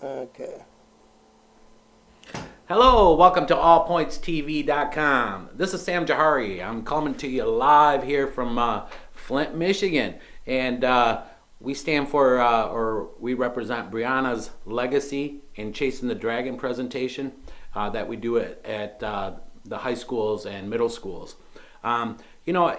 Okay. Hello, welcome to AllPointsTV.com. This is Sam Jahari. I'm coming to you live here from Flint, Michigan. And we stand for, or we represent Briona's legacy in Chasing the Dragon presentation that we do at the high schools and middle schools. Um, you know,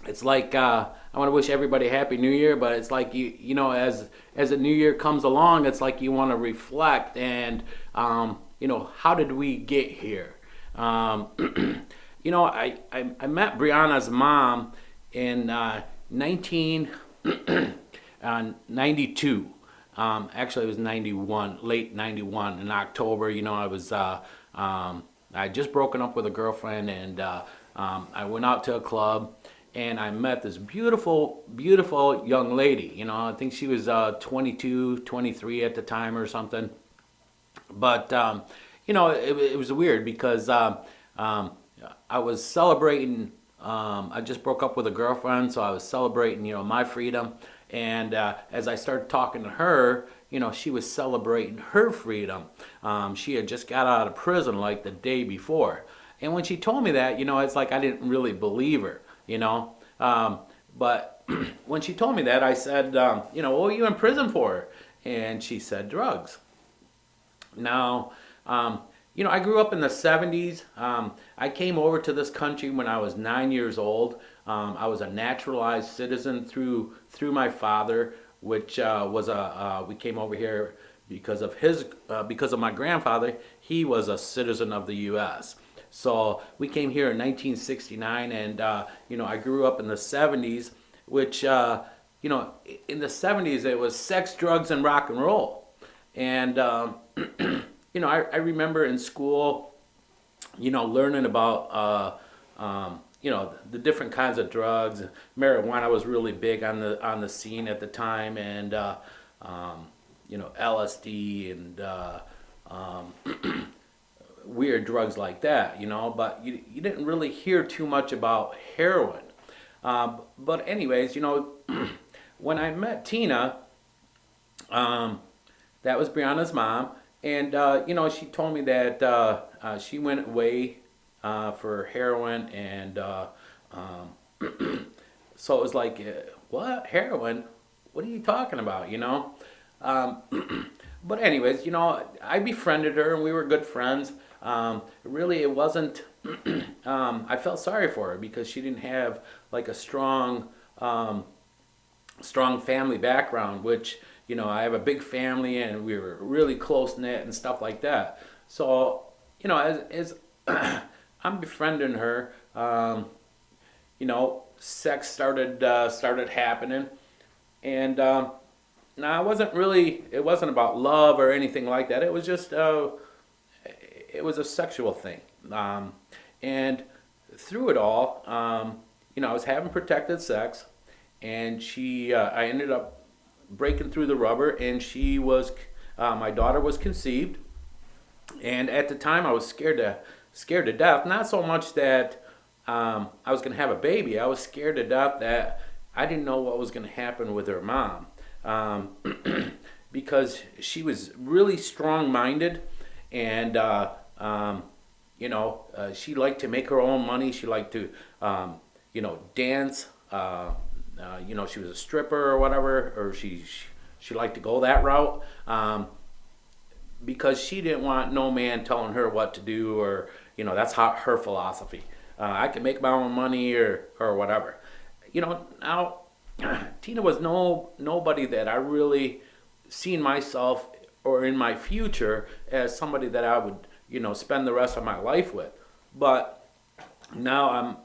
it's like I want to wish everybody a happy new year, but it's like as the new year comes along, it's like you want to reflect and how did we get here? Um, I met Brianna's mom in 1992. Actually, it was 91, late 91 in October. I had just broken up with a girlfriend, and I went out to a club and I met this beautiful, beautiful young lady. I think she was 22, 23 at the time or something. But it was weird because um, I was celebrating. I just broke up with a girlfriend, so I was celebrating, my freedom. And as I started talking to her, she was celebrating her freedom. She had just got out of prison like the day before. And when she told me that, it's like I didn't really believe her, you know. But when she told me that, I said, what were you in prison for? And she said, drugs. Now, I grew up in the 70s. I came over to this country when I was 9 years old. I was a naturalized citizen through my father, which we came over here because of my grandfather. He was a citizen of the U.S. So we came here in 1969, and I grew up in the 70s, which in the 70s it was sex, drugs, and rock and roll. And I remember in school, learning about the different kinds of drugs. Marijuana was really big on the scene at the time, and LSD and weird drugs like that. But you didn't really hear too much about heroin. But anyways, when I met Tina, that was Brianna's mom, and she told me that she went away for heroin, and so it was like, what, heroin? What are you talking about? Um, but anyways, I befriended her, and we were good friends. Really, it wasn't. I felt sorry for her because she didn't have like a strong family background, which I have a big family and we were really close knit and stuff like that. So as I'm befriending her, sex started happening, and now it wasn't about love or anything like that. It was just it was a sexual thing, and through it all, I was having protected sex, and I ended up breaking through the rubber, and my daughter was conceived. And at the time, I was scared to death. Not so much that I was going to have a baby. I was scared to death that I didn't know what was going to happen with her mom, because she was really strong-minded, and she liked to make her own money. She liked to dance. She was a stripper or whatever, or she liked to go that route, because she didn't want no man telling her what to do, or that's her philosophy. I can make my own money, or whatever. Now Tina was nobody that I really seen myself or in my future as somebody that I would spend the rest of my life with. But now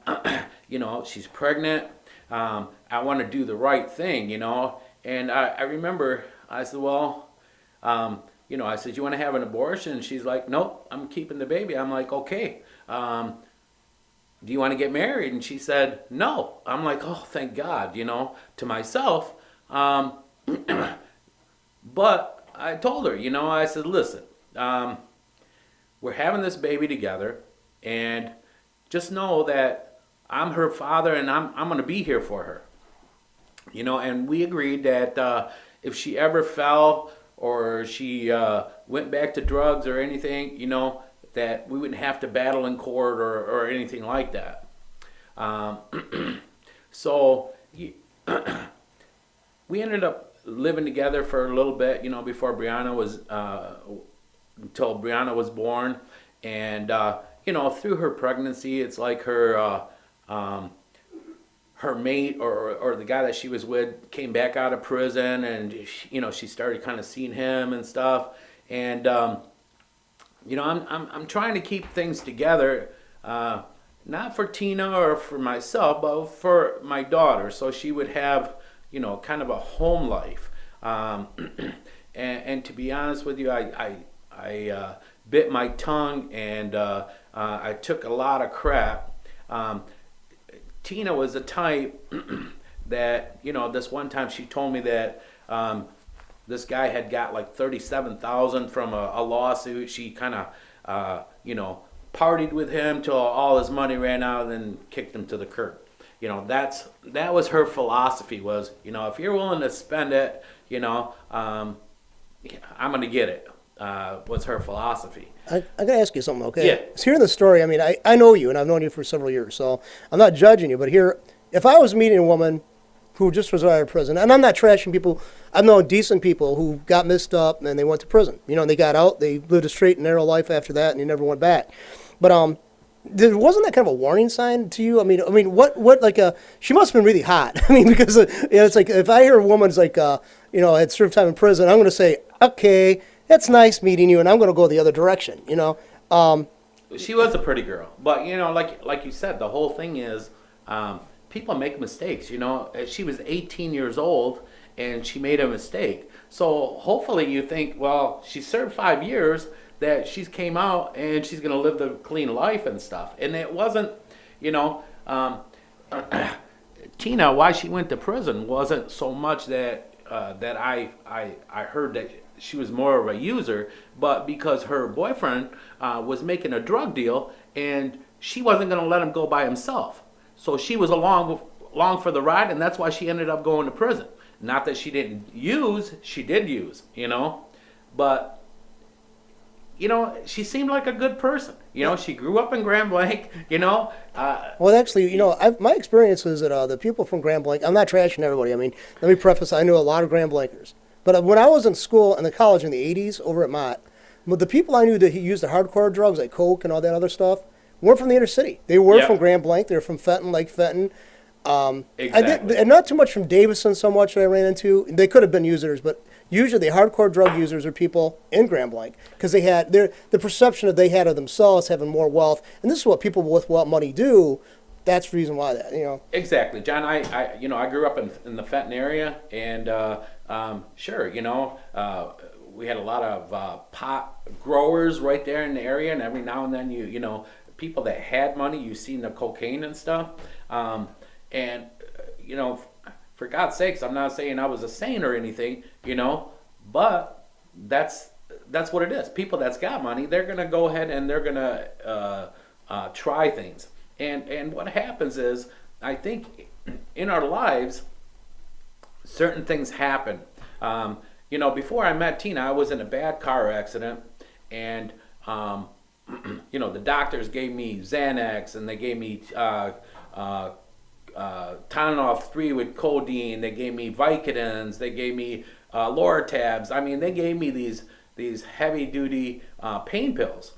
she's pregnant. I want to do the right thing, and I remember I said, well, I said, you want to have an abortion? And she's like, nope, I'm keeping the baby. I'm like, okay. Do you want to get married? And she said, no. I'm like, oh, thank God, to myself. But I told her, I said, listen, we're having this baby together, and just know that I'm her father, and I'm going to be here for her. And we agreed that if she ever fell or she went back to drugs or anything, that we wouldn't have to battle in court or anything like that. Um, so we ended up living together for a little bit, before Brianna was, until Brianna was born. And, through her pregnancy, it's like her mate or the guy that she was with came back out of prison, and she started kind of seeing him and stuff. And I'm trying to keep things together, not for Tina or for myself, but for my daughter, so she would have kind of a home life. And to be honest with you, I bit my tongue, and I took a lot of crap. Tina was a type that, this one time she told me that this guy had got like 37,000 from a lawsuit. She kind of, partied with him till all his money ran out, and then kicked him to the curb. That was her philosophy, was, if you're willing to spend it, I'm gonna get it. Was her philosophy. I gotta ask you something, okay? Yeah. So hearing the story, I mean, I know you, and I've known you for several years, so I'm not judging you, but here, if I was meeting a woman who just was out of prison, and I'm not trashing people, I've known decent people who got messed up and they went to prison. They got out, they lived a straight and narrow life after that, and they never went back. But wasn't that kind of a warning sign to you? I mean, what like she must have been really hot. I mean, because it's like if I hear a woman's like had served time in prison, I'm going to say, okay, that's nice meeting you, and I'm going to go the other direction. She was a pretty girl, but like you said, the whole thing is people make mistakes. She was 18 years old and she made a mistake. So hopefully you think, well, she served 5 years, that she's came out and she's going to live the clean life and stuff. And it wasn't, Tina, why she went to prison wasn't so much that I heard that she was more of a user, but because her boyfriend was making a drug deal and she wasn't going to let him go by himself. So she was along for the ride, and that's why she ended up going to prison. Not that she didn't use, she did use, but she seemed like a good person. She grew up in Grand Blanc, Well, actually, my experience is that the people from Grand Blanc, I'm not trashing everybody. I mean, let me preface, I knew a lot of Grand Blankers. But when I was in school and the college in the 80s over at Mott, the people I knew that used the hardcore drugs like coke and all that other stuff weren't from the inner city. They were from Grand Blanc. They were from Fenton, Lake Fenton. Exactly. And not too much from Davison so much that I ran into. They could have been users, but usually the hardcore drug users are people in Grand Blanc because they had the perception that they had of themselves having more wealth. And this is what people with money do. That's the reason why that, Exactly, John. I grew up in the Fenton area, and sure, we had a lot of pot growers right there in the area, and every now and then people that had money, you seen the cocaine and stuff, and for God's sakes, I'm not saying I was a saint or anything, but that's what it is. People that's got money, they're gonna go ahead and they're gonna try things. And what happens is, I think in our lives, certain things happen. Before I met Tina, I was in a bad car accident, and the doctors gave me Xanax, and they gave me Tylenol 3 with codeine. They gave me Vicodins. They gave me Loratabs. I mean, they gave me these heavy duty pain pills.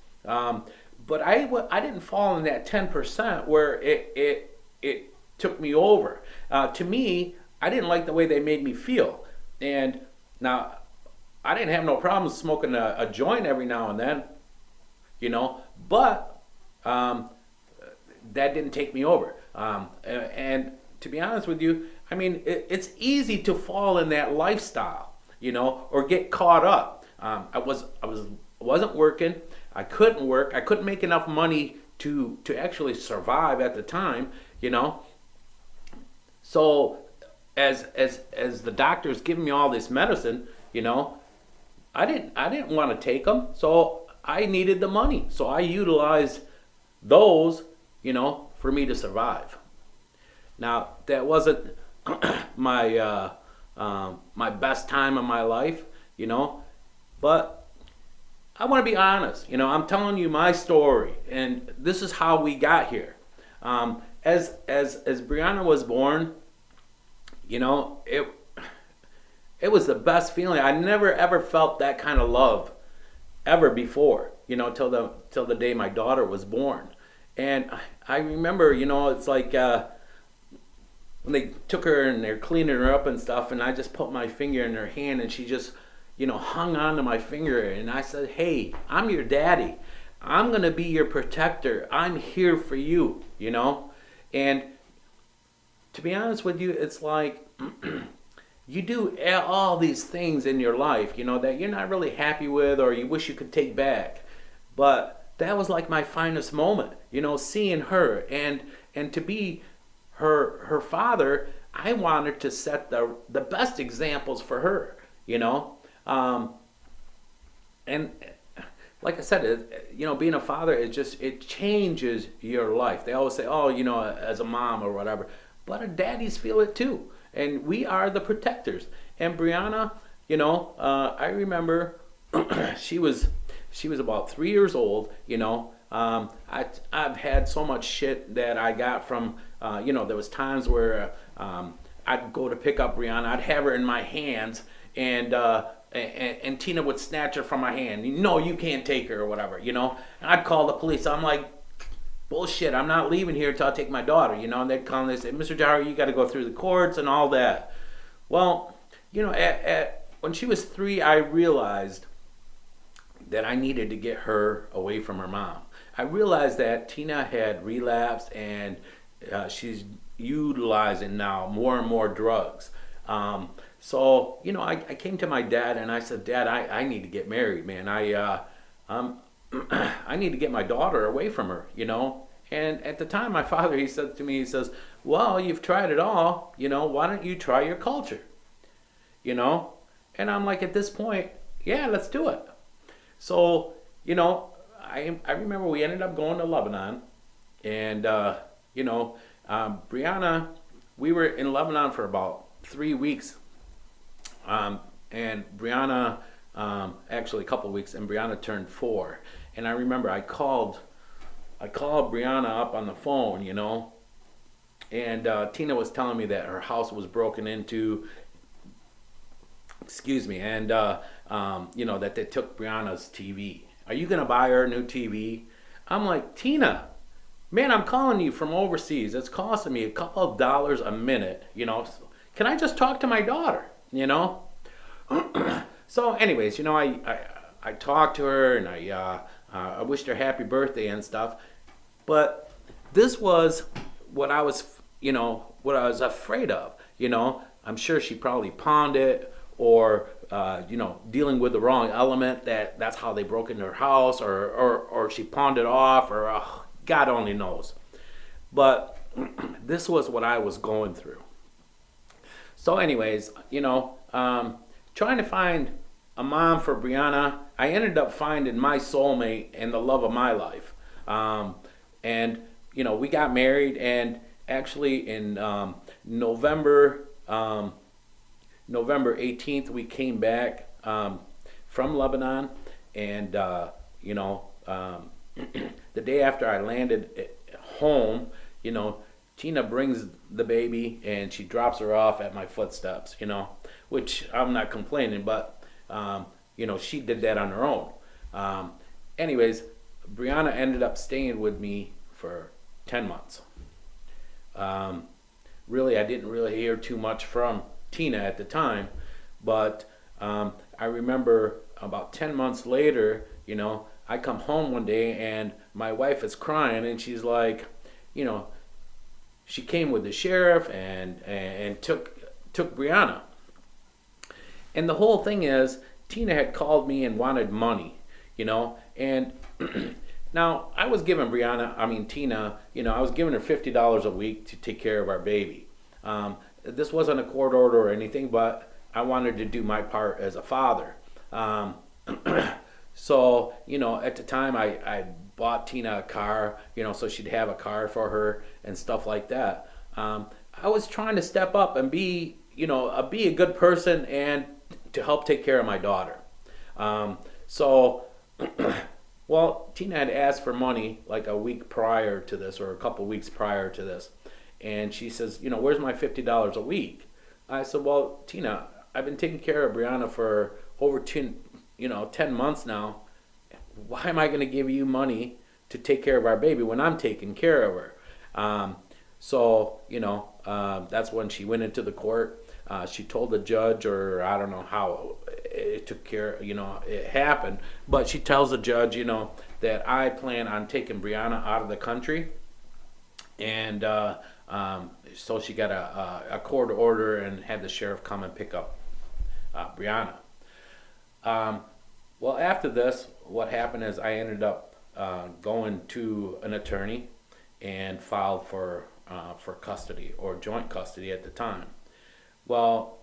But I didn't fall in that 10% where it took me over. To me, I didn't like the way they made me feel. And now, I didn't have no problem smoking a joint every now and then, but that didn't take me over. And to be honest with you, I mean, it's easy to fall in that lifestyle, or get caught up. I wasn't working. I couldn't work. I couldn't make enough money to actually survive at the time, So as the doctors giving me all this medicine, I didn't want to take them. So I needed the money. So I utilized those, for me to survive. Now, that wasn't my best time of my life, But I want to be honest. I'm telling you my story, and this is how we got here. As Brianna was born, it was the best feeling. I never ever felt that kind of love ever before. Till the day my daughter was born, and I remember, it's like when they took her and they're cleaning her up and stuff, and I just put my finger in her hand, and she just, hung on to my finger, and I said, "Hey, I'm your daddy. I'm gonna be your protector. I'm here for you." And to be honest with you, it's like you do all these things in your life, that you're not really happy with or you wish you could take back. But that was like my finest moment, seeing her and to be her father. I wanted to set the best examples for her. And like I said, being a father, it changes your life. They always say, oh, as a mom or whatever, but daddies feel it too, and we are the protectors. And Brianna, I remember she was about 3 years old. I've had so much shit that I got from there was times where I'd go to pick up Brianna, I'd have her in my hands, and Tina would snatch her from my hand. No, you can't take her or whatever. And I'd call the police. I'm like, bullshit, I'm not leaving here until I take my daughter. And they'd come and they'd say, Mr. Jahar, you got to go through the courts and all that. Well, when she was 3, I realized that I needed to get her away from her mom. I realized that Tina had relapsed, and she's utilizing now more and more drugs. So I came to my dad and I said, Dad, I need to get married, man. I need to get my daughter away from her. And at the time, my father, he said to me, he says, well, you've tried it all. Why don't you try your culture? And I'm like, at this point, yeah, let's do it. So, I remember we ended up going to Lebanon, and Brianna, we were in Lebanon for about 3 weeks, and Brianna, actually a couple weeks, and Brianna turned 4. And I remember I called Brianna up on the phone, and Tina was telling me that her house was broken into. Excuse me, and that they took Brianna's TV. Are you gonna buy her a new TV? I'm like, Tina, man, I'm calling you from overseas. It's costing me a couple of dollars a minute. Can I just talk to my daughter? So, anyways, I talked to her, and I wished her happy birthday and stuff. But this was what I was, afraid of. I'm sure she probably pawned it, or dealing with the wrong element, that's how they broke into her house, or she pawned it off, or God only knows. But this was what I was going through. So anyways, trying to find a mom for Brianna, I ended up finding my soulmate and the love of my life. And we got married, and actually in November 18th, we came back from Lebanon, and the day after I landed at home, Tina brings the baby and she drops her off at my footsteps, which I'm not complaining, but she did that on her own. Anyways, Brianna ended up staying with me for 10 months. Really, I didn't really hear too much from Tina at the time, but I remember about 10 months later, I come home one day and my wife is crying, and she's like, she came with the sheriff and took Brianna. And the whole thing is, Tina had called me and wanted money, and now I was giving Tina, I was giving her $50 a week to take care of our baby. This wasn't a court order or anything, but I wanted to do my part as a father. So, at the time I bought Tina a car, so she'd have a car for her and stuff like that. I was trying to step up and be a good person and to help take care of my daughter. So, well, Tina had asked for money like a week prior to this, or a couple weeks prior to this, and she says, where's my $50 a week? I said, well, Tina, I've been taking care of Brianna for over 10 months now. Why am I going to give you money to take care of our baby when I'm taking care of her? That's when she went into the court. She told the judge, or I don't know how it took care, it happened, but she tells the judge, that I plan on taking Brianna out of the country. And so she got a court order and had the sheriff come and pick up Brianna. Well, after this, what happened is I ended up going to an attorney and filed for custody, or joint custody at the time. Well,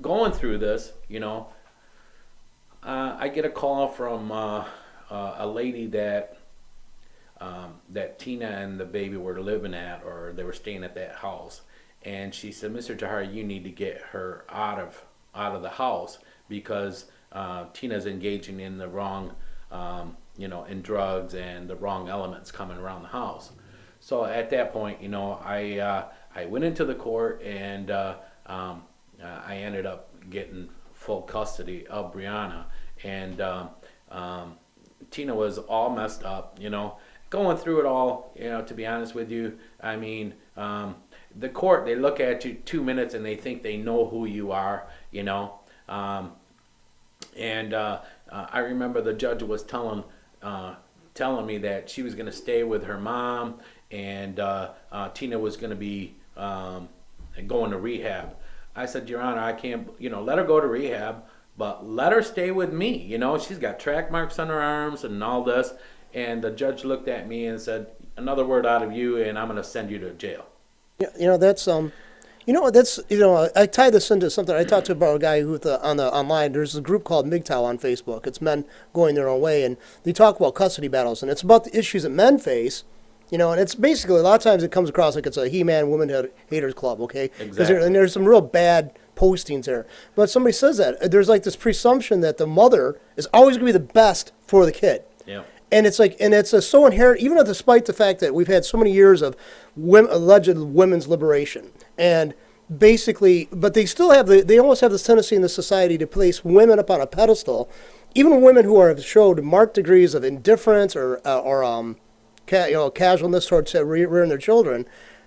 going through this, I get a call from a lady that Tina and the baby were living at, or they were staying at that house, and she said, "Mr. Jahar, you need to get her out of the house because Tina's engaging in the wrong, in drugs and the wrong elements coming around the house." So at that point, I went into the court, and I ended up getting full custody of Brianna. And Tina was all messed up, going through it all, to be honest with you. I mean, the court, they look at you 2 minutes and they think they know who you are, I remember the judge was telling me that she was going to stay with her mom, and Tina was going to be going to rehab. I said, Your Honor, I can't, let her go to rehab, but let her stay with me. She's got track marks on her arms and all this. And the judge looked at me and said, another word out of you, and I'm going to send you to jail. Yeah, that's I tie this into something I talked to about a guy who online. There's a group called MGTOW on Facebook. It's men going their own way, and they talk about custody battles, and it's about the issues that men face. And it's basically, a lot of times it comes across like it's a He-Man woman haters club, okay? Exactly. And there's some real bad postings there. But somebody says that there's like this presumption that the mother is always going to be the best for the kid. Yeah. And it's like, so inherent, even despite the fact that we've had so many years of alleged women's liberation, and basically, but they still have they almost have this tendency in the society to place women up on a pedestal, even women who have showed marked degrees of indifference or casualness towards rearing their children.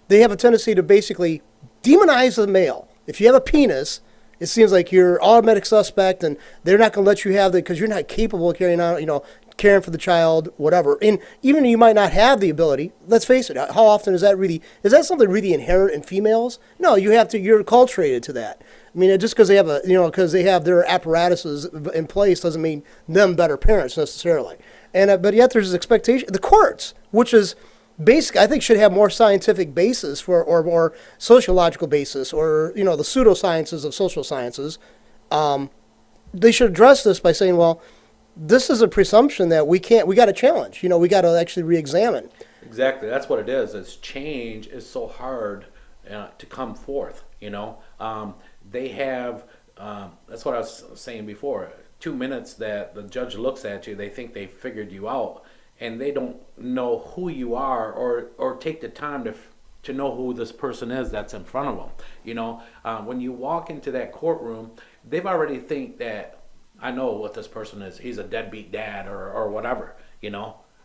They have a tendency to basically demonize the male. If you have a penis, it seems like you're automatic suspect, and they're not going to let you have it because you're not capable of carrying out, caring for the child, whatever. And even you might not have the ability, let's face it, how often is that something really inherent in females? No, you're acculturated to that. I mean, just because they have because they have their apparatuses in place doesn't mean them better parents necessarily. And but yet there's this expectation. The courts, which is basic, I think should have more scientific basis or more sociological basis, or the pseudosciences of social sciences. They should address this by saying, well, this is a presumption that we got to challenge. We got to actually re-examine. Exactly. That's what it is. It's change is so hard to come forth, They have, that's what I was saying before, 2 minutes that the judge looks at you, they think they figured you out, and they don't know who you are, or take the time to know who this person is that's in front of them. When you walk into that courtroom, they've already think that, I know what this person is. He's a deadbeat dad or whatever,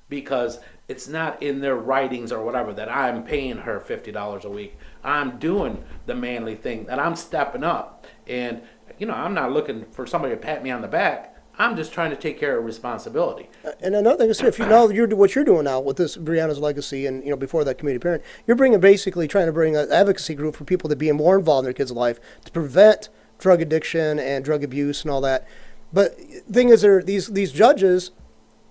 because it's not in their writings or whatever that I'm paying her $50 a week. I'm doing the manly thing, that I'm stepping up. And, I'm not looking for somebody to pat me on the back. I'm just trying to take care of responsibility. And another thing is, if you know what you're doing now with this Brianna's Legacy, and before that community parent, you're trying to bring an advocacy group for people to be more involved in their kids' life to prevent drug addiction and drug abuse and all that. But the thing is, these judges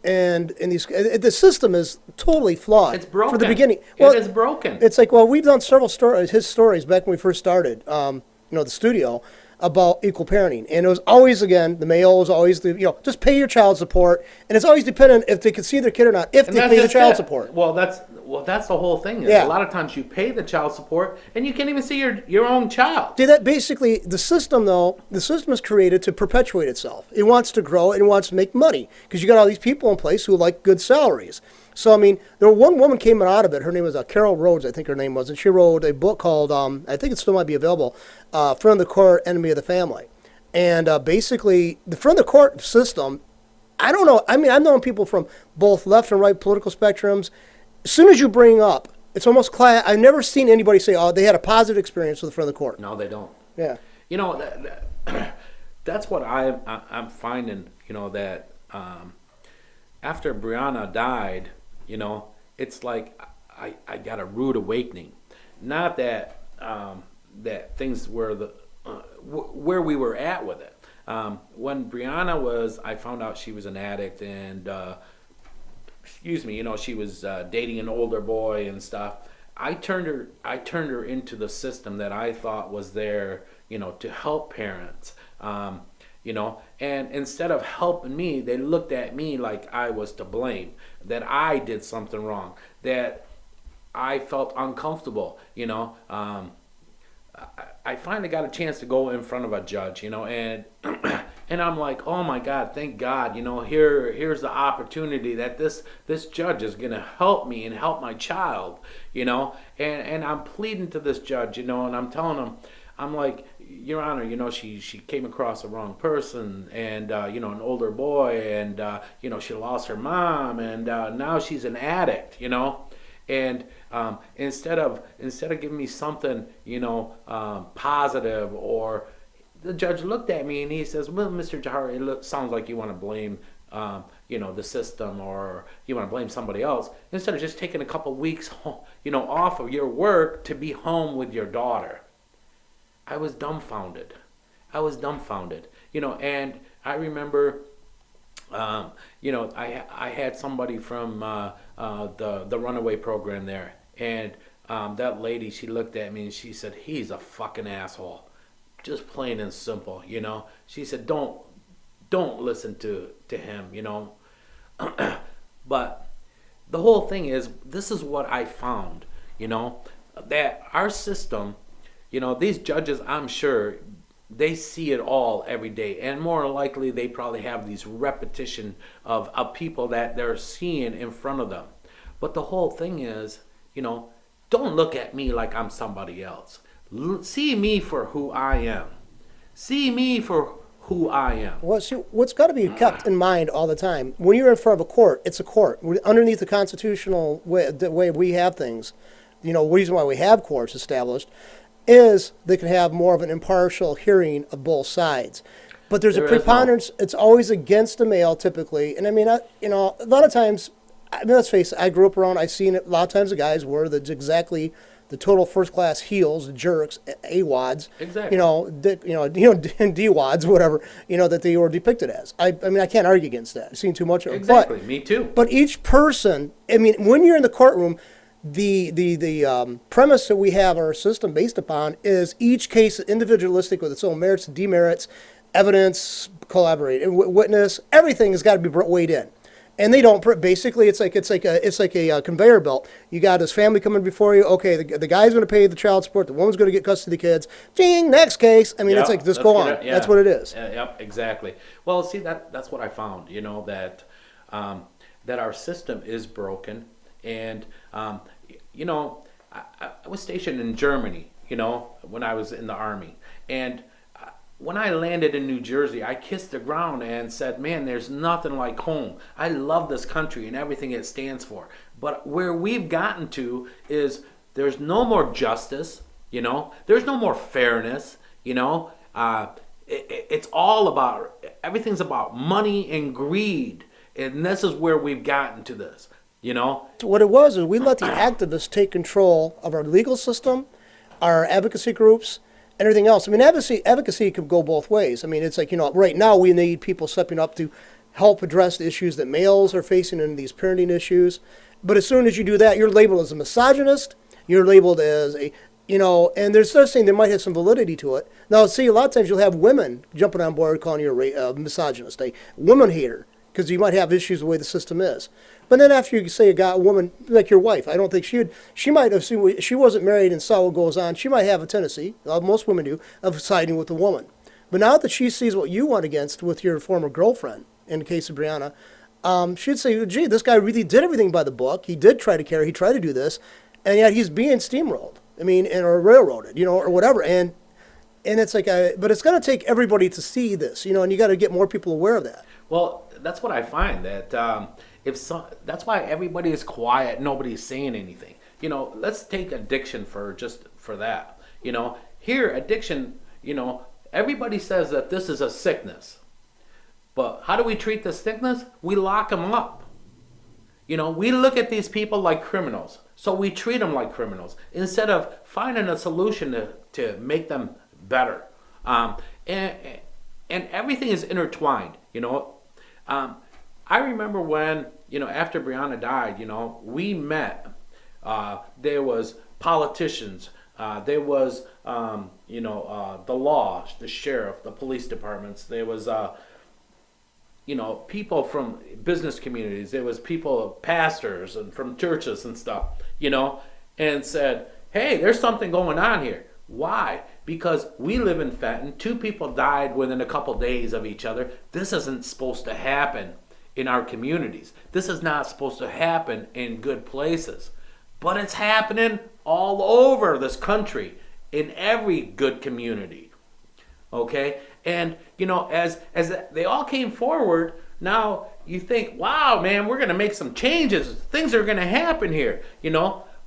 and the system is totally flawed. It's broken. For the beginning. Well, it is broken. It's like, we've done several his stories back when we first started, the studio, about equal parenting. And it was always, again, the male was always just pay your child support. And it's always dependent if they can see their kid or not, if they pay the child support. Well, that's Well, that's the whole thing. Is Yeah. A lot of times you pay the child support and you can't even see your own child. See, that basically, the system, though, the system is created to perpetuate itself. It wants to grow and it wants to make money because you got all these people in place who like good salaries. So, I mean, there one woman came out of it. Her name was Carol Rhodes, I think her name was, and she wrote a book called, I think it still might be available, Friend of the Court, Enemy of the Family. And basically, the Friend of the Court system, I don't know. I mean, I've known people from both left and right political spectrums. As soon as you bring up, it's almost class. I've never seen anybody say, "Oh, they had a positive experience with the Friend of the Court." No, they don't. Yeah. You know, that's what I'm finding. You know that after Briona died, you know, it's like I got a rude awakening. Not that that things were where we were at with it. When Briona was, I found out she was an addict and. Excuse me, you know, she was dating an older boy and stuff. I turned her into the system that I thought was there, you know, to help parents, you know, and instead of helping me, they looked at me like I was to blame, that I did something wrong, that I felt uncomfortable, you know. I finally got a chance to go in front of a judge, you know, and and I'm like, oh my God, thank God, you know, here's the opportunity that this judge is gonna help me and help my child, you know, and I'm pleading to this judge, you know, and I'm telling him, I'm like, Your Honor, you know, she came across the wrong person, and you know, an older boy, and you know, she lost her mom, and now she's an addict, you know. And instead of giving me something, you know, positive, or the judge looked at me and he says, "Well, Mr. Jahari, it sounds like you want to blame, you know, the system, or you want to blame somebody else, instead of just taking a couple weeks, you know, off of your work to be home with your daughter." I was dumbfounded. You know, and I remember. You know, I had somebody from the runaway program there, and that lady, she looked at me and she said, "He's a fucking asshole," just plain and simple. You know, she said, "Don't listen to him," you know. But the whole thing is, this is what I found, you know, that our system, you know, these judges, I'm sure, they see it all every day, and more likely they probably have these repetition of people that they're seeing in front of them. But the whole thing is, you know, don't look at me like I'm somebody else. See me for who I am. See me for who I am. Well, see, what's got to be kept in mind all the time, when you're in front of a court, it's a court. Underneath the constitutional way, the way we have things, you know, the reason why we have courts established is they can have more of an impartial hearing of both sides. But there's a preponderance, it's always against the male typically. And I mean, you know, a lot of times, I mean, let's face it, I grew up around, I've seen it, a lot of times the guys were exactly the total first-class heels, jerks, AWODs, Exactly. and DWODs, whatever, you know, that they were depicted as. I mean, I can't argue against that. I've seen too much of it. Exactly, me too. But each person, I mean, when you're in the courtroom, the premise that we have our system based upon is each case individualistic with its own merits and demerits, evidence, collaborate, witness, everything has got to be weighed in. And they don't. Basically, it's like a conveyor belt. You got this family coming before you. Okay, the guy's going to pay the child support. The woman's going to get custody of the kids. Ding, next case. I mean, Yep, it's like just go on. Yeah. That's what it is. Yep, exactly. Well, see, that's what I found. You know, that that our system is broken, and you know, I was stationed in Germany. You know, when I was in the Army, and when I landed in New Jersey, I kissed the ground and said, "Man, there's nothing like home. I love this country and everything it stands for." But where we've gotten to is there's no more justice, you know? There's no more fairness, you know? It's all about, everything's about money and greed. And this is where we've gotten to this, you know? So what it was is we let the activists take control of our legal system, our advocacy groups, and everything else. I mean, advocacy can go both ways. I mean, it's like, you know, right now we need people stepping up to help address the issues that males are facing in these parenting issues. But as soon as you do that, you're labeled as a misogynist. You're labeled as a, you know, and there's such thing that might have some validity to it. Now, see, a lot of times you'll have women jumping on board calling you a misogynist, a woman hater. because you might have issues the way the system is. But then after you say a woman like your wife, I don't think she might have seen, she wasn't married and saw what goes on. She might have a tendency, most women do, of siding with the woman. But now that she sees what you went against with your former girlfriend, in the case of Briona, she'd say, gee, this guy really did everything by the book. He did try to care. He tried to do this. And yet he's being steamrolled. I mean, or railroaded, or whatever. And it's like, but it's going to take everybody to see this, and you got to get more people aware of that. Well, that's what I find, that that's why everybody is quiet. Nobody's saying anything. Let's take addiction for that. Here, addiction, everybody says that this is a sickness. But how do we treat the sickness? We lock them up. We look at these people like criminals. So we treat them like criminals instead of finding a solution to make them better. And everything is intertwined, I remember when, after Briona died, we met. There was politicians. There was, the law, the sheriff, the police departments. There was, people from business communities. There was people, pastors, and from churches and stuff, and said, hey, there's something going on here. Why? Because we live in Fenton. 2 people died within a couple days of each other. This isn't supposed to happen in our communities. This is not supposed to happen in good places. But it's happening all over this country, in every good community. Okay? And, as they all came forward, now you think, wow, man, we're going to make some changes. Things are going to happen here,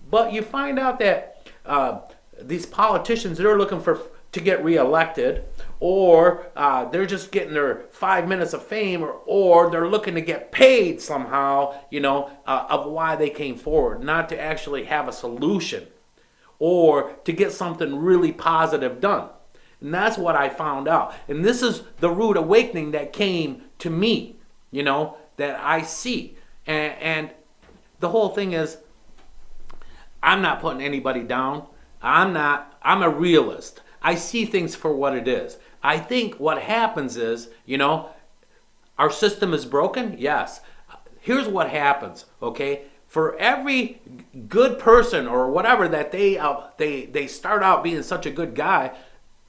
But you find out that these politicians, they're looking to get reelected, or they're just getting their 5 minutes of fame, or they're looking to get paid somehow, of why they came forward, not to actually have a solution or to get something really positive done. And that's what I found out. And this is the rude awakening that came to me, that I see. And the whole thing is, I'm not putting anybody down. I'm a realist. I see things for what it is. I think what happens is, our system is broken. Yes. Here's what happens, okay? For every good person or whatever that they start out being such a good guy,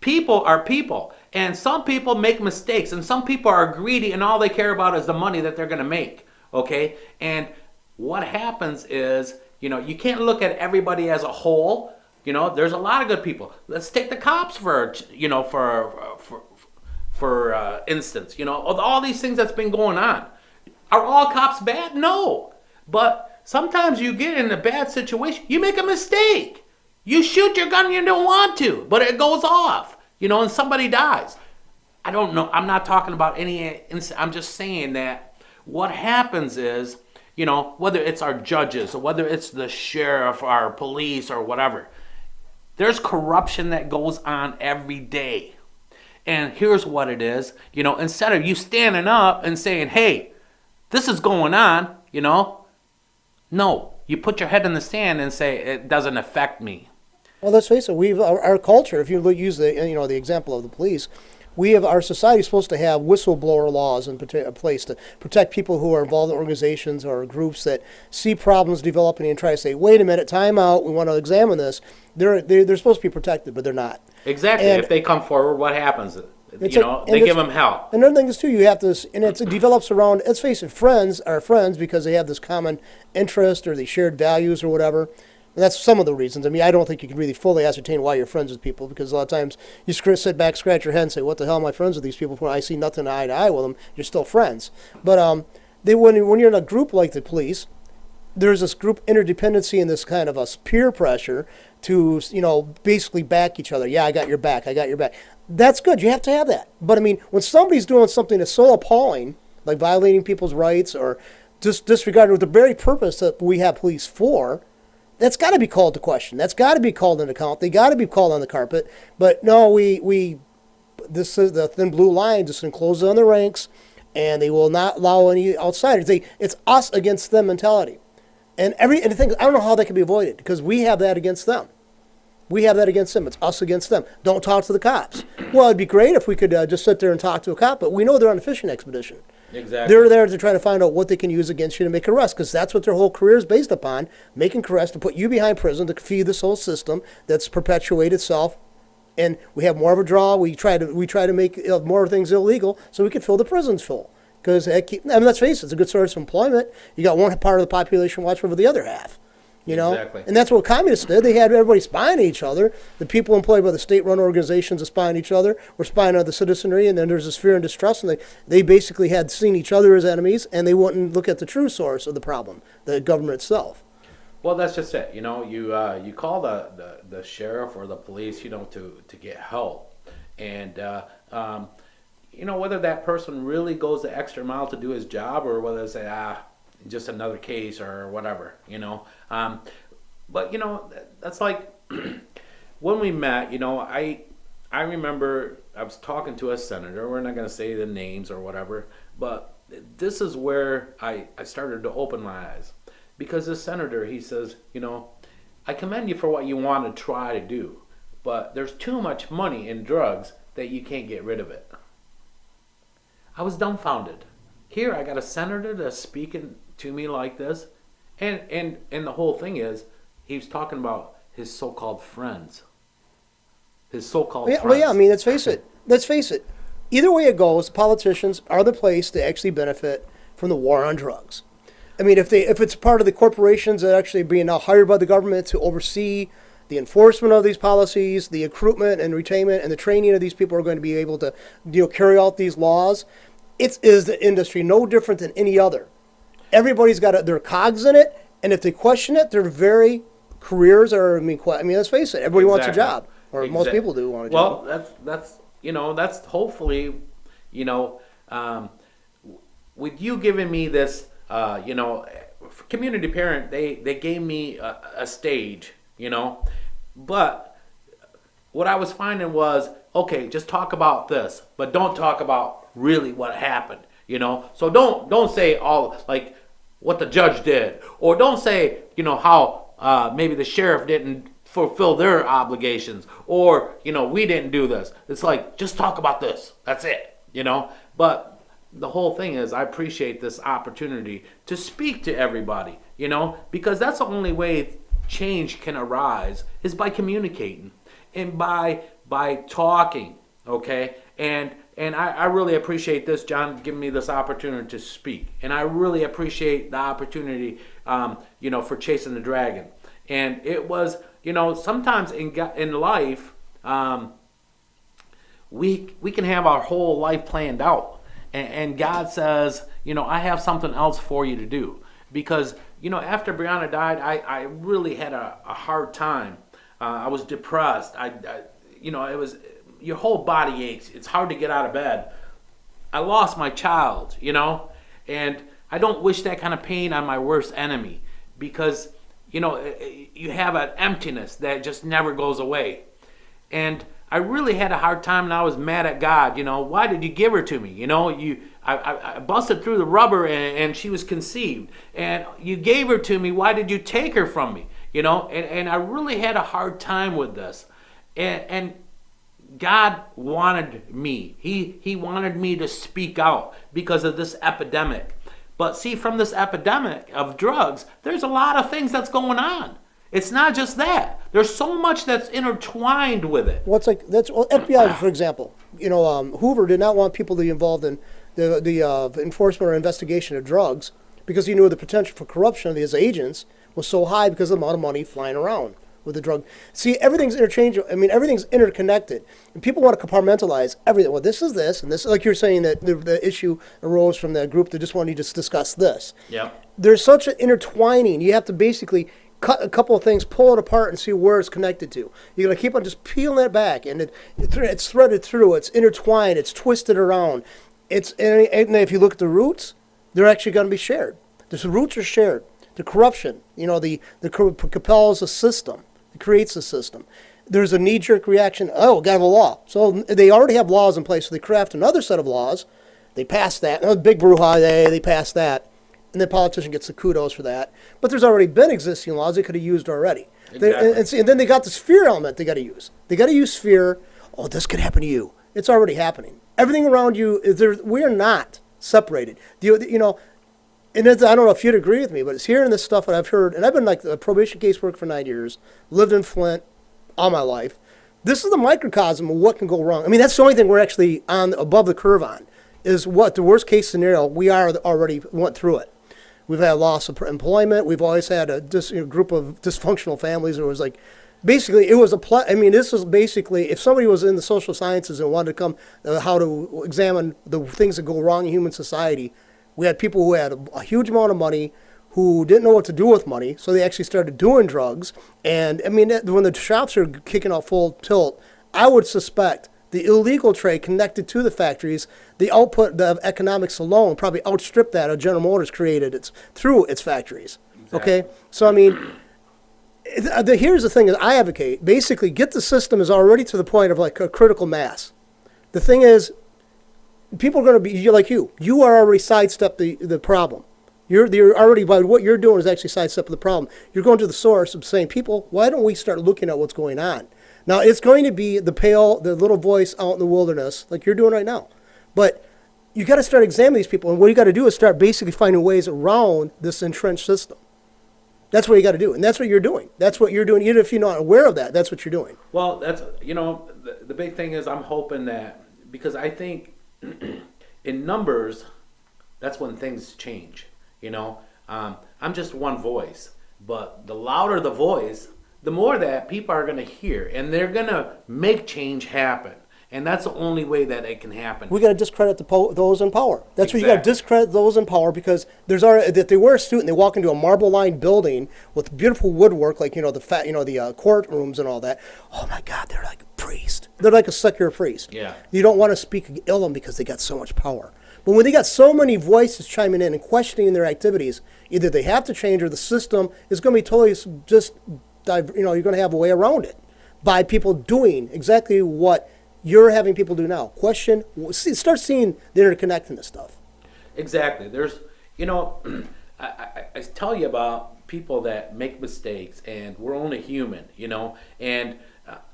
people are people. And some people make mistakes, and some people are greedy, and all they care about is the money that they're going to make, okay? And what happens is, you can't look at everybody as a whole. There's a lot of good people. Let's take the cops for instance. Of all these things that's been going on, are all cops bad? No, but sometimes you get in a bad situation. You make a mistake. You shoot your gun. You don't want to, but it goes off. And somebody dies. I don't know. I'm not talking about any. I'm just saying that what happens is, whether it's our judges or whether it's the sheriff, our police, or whatever. There's corruption that goes on every day. And here's what it is. Instead of you standing up and saying, hey, this is going on, no. You put your head in the sand and say, it doesn't affect me. Well, let's face it. Our culture, if you use the example of the police, our society is supposed to have whistleblower laws in place to protect people who are involved in organizations or groups that see problems developing and try to say, wait a minute, time out, we want to examine this. They're supposed to be protected, but they're not. Exactly. And if they come forward, what happens? They give them help. Another thing is, too, you have this, and it develops around, let's face it, friends are friends because they have this common interest or they shared values or whatever. And that's some of the reasons. I mean, I don't think you can really fully ascertain why you're friends with people, because a lot of times you sit back, scratch your head, and say, what the hell am I friends with these people for? I see nothing eye to eye with them. You're still friends. But when you're in a group like the police, there's this group interdependency and this kind of a peer pressure to, basically back each other. Yeah, I got your back. I got your back. That's good. You have to have that. But, I mean, when somebody's doing something that's so appalling, like violating people's rights or just disregarding the very purpose that we have police for, that's got to be called to question. That's got to be called into account. They got to be called on the carpet. But no, this is the thin blue line, just enclosed on the ranks, and they will not allow any outsiders. It's us against them mentality. And the thing, I don't know how that can be avoided, because we have that against them. We have that against them. It's us against them. Don't talk to the cops. Well, it'd be great if we could just sit there and talk to a cop, but we know they're on a fishing expedition. Exactly. They're there to try to find out what they can use against you to make arrests, because that's what their whole career is based upon, making arrests to put you behind prison to feed this whole system that's perpetuated itself. And we have more of a draw. We try to make more things illegal so we can fill the prisons full. Because let's face it, it's a good source of employment. You got one part of the population watching over the other half. You know, Exactly. and that's what communists did. They had everybody spying on each other. The people employed by the state-run organizations are spying on each other. Were spying on the citizenry, and then there's this fear and distrust, and they basically had seen each other as enemies, and they wouldn't look at the true source of the problem, the government itself. Well, that's just it. You know, you call the sheriff or the police, you know, to get help, and you know, whether that person really goes the extra mile to do his job, or whether they say just another case or whatever, you know. But you know, that's like when we met. You know, I remember I was talking to a senator. We're not going to say the names or whatever, but this is where I started to open my eyes. Because this senator, he says, you know, I commend you for what you want to try to do, but there's too much money in drugs that you can't get rid of it. I was dumbfounded. Here, I got a senator that's speaking to me like this, and the whole thing is, he was talking about his so-called friends. His so-called friends. Well, yeah, I mean, let's face it. Let's face it. Either way it goes, politicians are the place to actually benefit from the war on drugs. I mean, if it's part of the corporations that actually being now hired by the government to oversee the enforcement of these policies, the recruitment and retainment and the training of these people who are going to be able to, you know, carry out these laws, it is the industry no different than any other. Everybody's got their cogs in it, and if they question it, their very careers are. I mean, let's face it. Everybody wants a job, or most people do want a job. Well, that's you know, that's hopefully, you know, with you giving me this. You know, community parent, they gave me a stage, you know, but what I was finding was, okay, just talk about this, but don't talk about really what happened, you know. So don't say all like what the judge did, or don't say, you know, how maybe the sheriff didn't fulfill their obligations, or, you know, we didn't do this. It's like, just talk about this. That's it, you know. But the whole thing is, I appreciate this opportunity to speak to everybody, you know, because that's the only way change can arise, is by communicating and by talking, okay? And I really appreciate this, John, giving me this opportunity to speak. And I really appreciate the opportunity, you know, for Chasing the Dragon. And it was, you know, sometimes in life, we can have our whole life planned out. And God says, you know, I have something else for you to do. Because, you know, after Briona died, I really had a hard time. I was depressed. You know, it was, your whole body aches. It's hard to get out of bed. I lost my child, you know, and I don't wish that kind of pain on my worst enemy, because, you know, you have an emptiness that just never goes away. And I really had a hard time, and I was mad at God. You know, why did you give her to me? You know, I busted through the rubber, and she was conceived. And you gave her to me. Why did you take her from me? You know, and I really had a hard time with this. And God wanted me. He wanted me to speak out because of this epidemic. But see, from this epidemic of drugs, there's a lot of things that's going on. It's not just that. There's so much that's intertwined with it. Well, FBI, for example. You know, Hoover did not want people to be involved in the enforcement or investigation of drugs, because he knew the potential for corruption of his agents was so high because of the amount of money flying around with the drug. See, everything's interchangeable. I mean, everything's interconnected. And people want to compartmentalize everything. Well, this is this, and this, like you're saying, that the issue arose from the group that just wanted to discuss this. Yeah. There's such an intertwining. You have to basically cut a couple of things, pull it apart, and see where it's connected to. You're going to keep on just peeling it back, and it's threaded through, it's intertwined, it's twisted around. And if you look at the roots, they're actually going to be shared. The roots are shared. The corruption, you know, the compels a system. It creates a system. There's a knee-jerk reaction, oh, got to have a law. So they already have laws in place, so they craft another set of laws. They pass that. Oh, big brouhaha, they pass that. And the politician gets the kudos for that. But there's already been existing laws they could have used already. Exactly. And then they got this fear element they got to use. They got to use fear. Oh, this could happen to you. It's already happening. Everything around you, we're not separated. And I don't know if you'd agree with me, but it's hearing this stuff that I've heard, and I've been like a probation caseworker for 9 years, lived in Flint all my life. This is the microcosm of what can go wrong. I mean, that's the only thing we're actually on above the curve on, is what the worst case scenario, we are already went through it. We've had loss of employment. We've always had a group of dysfunctional families. It was like, basically, it was this was basically, if somebody was in the social sciences and wanted to come, how to examine the things that go wrong in human society, we had people who had a huge amount of money, who didn't know what to do with money, so they actually started doing drugs. And I mean, when the shops are kicking out full tilt, I would suspect the illegal trade connected to the factories, the output of economics alone probably outstripped that General Motors created through its factories. Exactly. Okay, so I mean, here's the thing that I advocate: basically, get the system is already to the point of like a critical mass. The thing is, people are going to be like you. You are already sidestepped the problem. You're already, by what you're doing is actually sidestepping the problem. You're going to the source of saying, people, why don't we start looking at what's going on? Now, it's going to be the little voice out in the wilderness, like you're doing right now. But you got to start examining these people, and what you got to do is start basically finding ways around this entrenched system. That's what you got to do, and that's what you're doing. That's what you're doing, even if you're not aware of that. That's what you're doing. Well, that's the big thing is I'm hoping that, because I think in numbers, that's when things change. I'm just one voice, but the louder the voice, the more that people are going to hear, and they're going to make change happen. And that's the only way that it can happen. We got to discredit those in power. That's exactly. What you got to discredit those in power, because that they wear a suit and they walk into a marble-lined building with beautiful woodwork, like the courtrooms and all that. Oh my God, they're like a priest. They're like a secular priest. Yeah. You don't want to speak ill of them because they got so much power. But when they got so many voices chiming in and questioning their activities, either they have to change or the system is going to be totally just, you're going to have a way around it by people doing exactly what you're having people do now. Start seeing the interconnectedness stuff. Exactly. There's, I tell you about people that make mistakes, and we're only human, and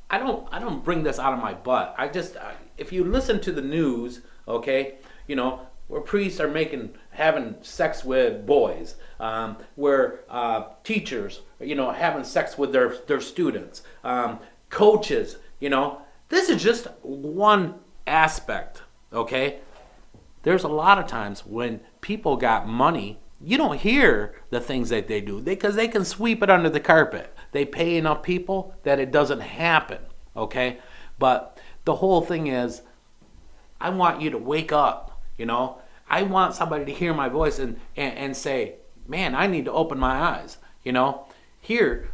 I don't bring this out of my butt. If you listen to the news, okay, where priests are having sex with boys, where teachers, having sex with their students, coaches, this is just one aspect, okay? There's a lot of times when people got money, you don't hear the things that they do because they can sweep it under the carpet. They pay enough people that it doesn't happen, okay? But the whole thing is, I want you to wake up, I want somebody to hear my voice and say, man, I need to open my eyes, Here,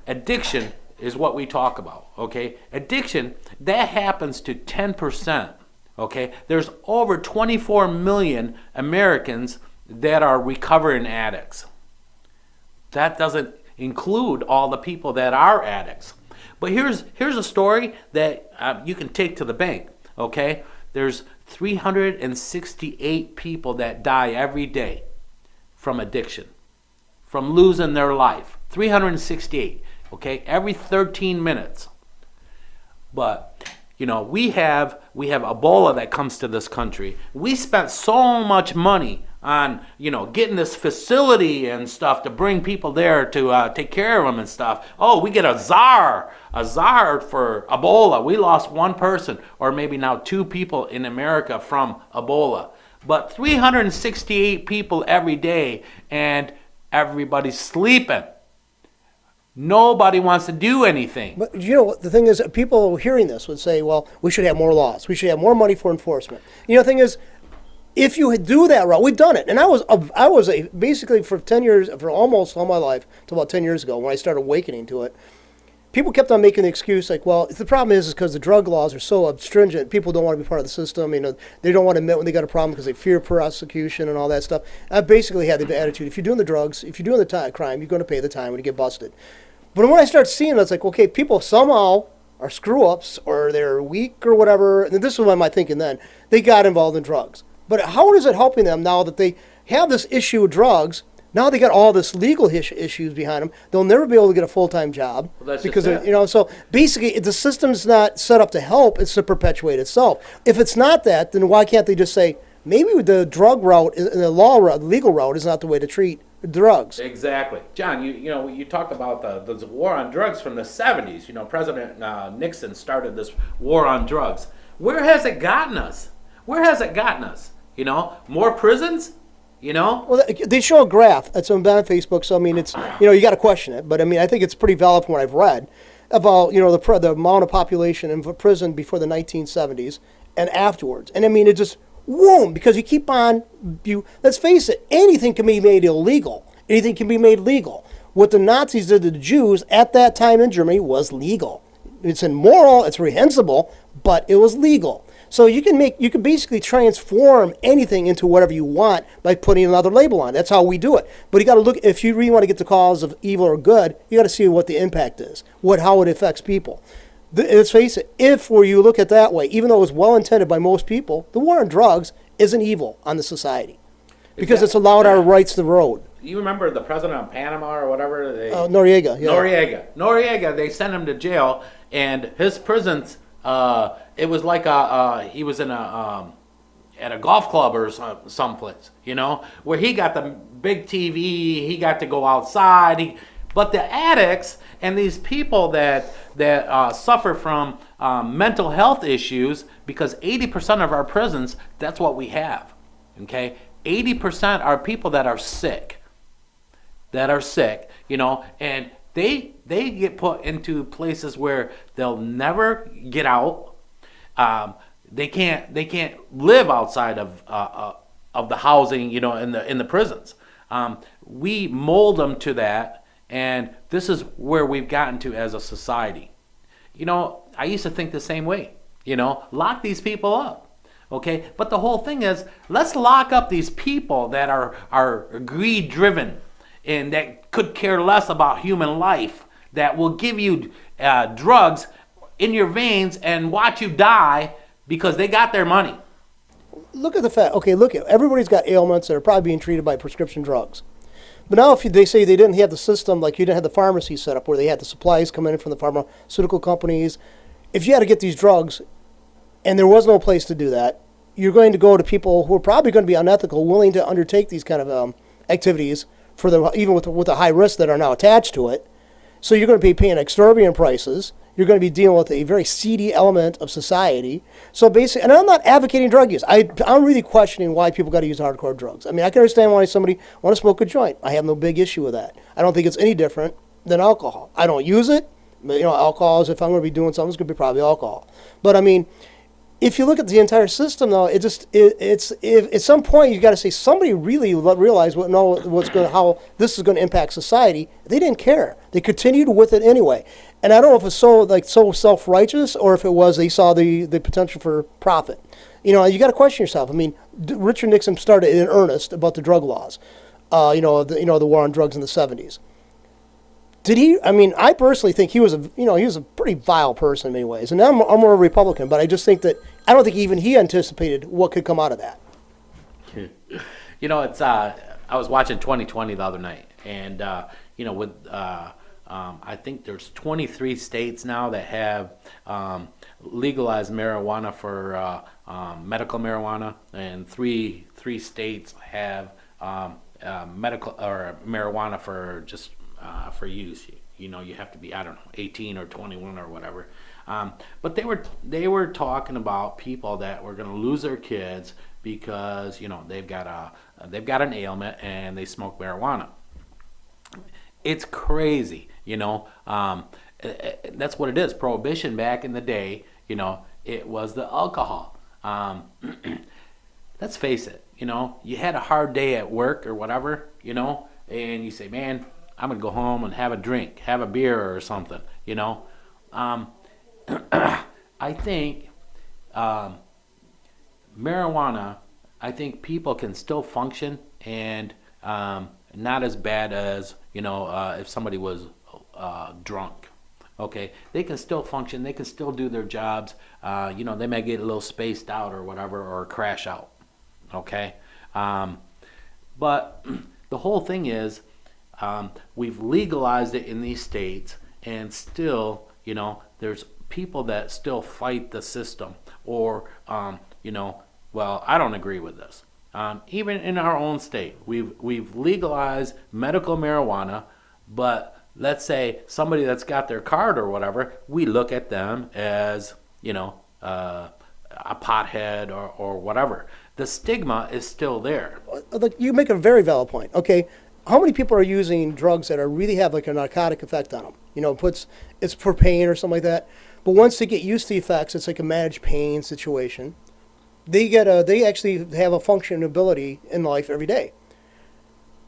addiction is what we talk about, okay? Addiction, that happens to 10%, okay? There's over 24 million Americans that are recovering addicts. That doesn't include all the people that are addicts. But here's a story that you can take to the bank, okay? There's 368 people that die every day from addiction, from losing their life. 368, okay? Every 13 minutes. But, we have Ebola that comes to this country. We spent so much money on, getting this facility and stuff to bring people there to take care of them and stuff. Oh, we get a czar for Ebola. We lost one person, or maybe now 2 people in America from Ebola. But 368 people every day, and everybody's sleeping. Nobody wants to do anything. But the thing is, people hearing this would say, well, we should have more laws. We should have more money for enforcement. The thing is, if you do that route, we've done it. And I was basically for 10 years, for almost all my life, until about 10 years ago when I started awakening to it, people kept on making the excuse like, well, the problem is because the drug laws are so stringent, people don't want to be part of the system. They don't want to admit when they got a problem because they fear prosecution and all that stuff. I basically had the attitude, if you're doing the drugs, if you're doing the crime, you're going to pay the time when you get busted. But when I start seeing it, it's like, okay, people somehow are screw-ups or they're weak or whatever. And this is my thinking then. They got involved in drugs. But how is it helping them now that they have this issue of drugs? Now they got all this legal issues behind them. They'll never be able to get a full-time job. Well, that's because just so basically the system's not set up to help, it's to perpetuate itself. If it's not that, then why can't they just say, maybe the drug route, the law route, the legal route is not the way to treat drugs. Exactly, John. You talked about the war on drugs from the '70s. President Nixon started this war on drugs. Where has it gotten us? Where has it gotten us? More prisons. Well, they show a graph that's on Facebook, so I mean, it's you got to question it, but I mean, I think it's pretty valid from what I've read about the amount of population in prison before the 1970s and afterwards, and I mean, it just whoom, because you keep on let's face it, anything can be made illegal, anything can be made legal. What the Nazis did to the Jews at that time in Germany was legal. It's immoral, it's reprehensible, but it was legal. So you can basically transform anything into whatever you want by putting another label on it. That's how we do it. But you got to look, if you really want to get the cause of evil or good, you got to see what the impact is, how it affects people. Let's face it, you look at it that way, even though it was well intended by most people, the war on drugs isn't evil on the society because it's allowed our rights to the road. You remember the president of Panama or whatever? Noriega. Yeah. Noriega. They sent him to jail, and his prisons. It was like he was in at a golf club or someplace, where he got the big TV. He got to go outside. But the addicts and these people that suffer from mental health issues, because 80% of our prisons, that's what we have. Okay, 80% are people that are sick. And they get put into places where they'll never get out. They can't live outside of the housing, in the prisons. We mold them to that, and this is where we've gotten to as a society. I used to think the same way. Lock these people up. Okay, but the whole thing is, let's lock up these people that are greed driven and that could care less about human life, that will give you drugs in your veins and watch you die because they got their money. Look at the fact. Okay, everybody's got ailments that are probably being treated by prescription drugs. But now, if they say they didn't have the system, like you didn't have the pharmacy set up where they had the supplies come in from the pharmaceutical companies, if you had to get these drugs and there was no place to do that, you're going to go to people who are probably going to be unethical, willing to undertake these kind of activities for them, even with the high risks that are now attached to it. So you're going to be paying exorbitant prices. You're going to be dealing with a very seedy element of society. So basically, and I'm not advocating drug use. I'm really questioning why people got to use hardcore drugs. I mean, I can understand why somebody want to smoke a joint. I have no big issue with that. I don't think it's any different than alcohol. I don't use it. But, alcohol is, if I'm going to be doing something, it's going to be probably alcohol. But I mean, if you look at the entire system, though, it's at some point you got to say somebody really realized how this is going to impact society. They didn't care. They continued with it anyway. And I don't know if it's so self-righteous or if it was they saw the potential for profit. You got to question yourself. I mean, Richard Nixon started in earnest about the drug laws. The war on drugs in the 70s. Did he? I mean, I personally think he was a pretty vile person in many ways. And I'm more a Republican, but I just think that I don't think even he anticipated what could come out of that. It's I was watching 2020 the other night, and I think there's 23 states now that have legalized marijuana for medical marijuana, and three states have medical or marijuana for just for use. You have to be, 18 or 21 or whatever. But they were talking about people that were going to lose their kids because they've got an ailment and they smoke marijuana. It's crazy, That's what it is. Prohibition back in the day, it was the alcohol. Let's face it, you had a hard day at work or whatever, and you say, man, I'm going to go home and have a drink, have a beer or something, I think marijuana, I think people can still function and not as bad as, if somebody was drunk. Okay, they can still function, they can still do their jobs. They may get a little spaced out or whatever, or crash out. Okay, but the whole thing is, we've legalized it in these states, and still, there's people that still fight the system, or Well, I don't agree with this. Even in our own state, we've legalized medical marijuana, but let's say somebody that's got their card or whatever, we look at them as, a pothead or whatever. The stigma is still there. Like, you make a very valid point. Okay, how many people are using drugs that are really have like a narcotic effect on them? It's for pain or something like that. But once they get used to the effects, it's like a managed pain situation. They actually have a functionability in life every day.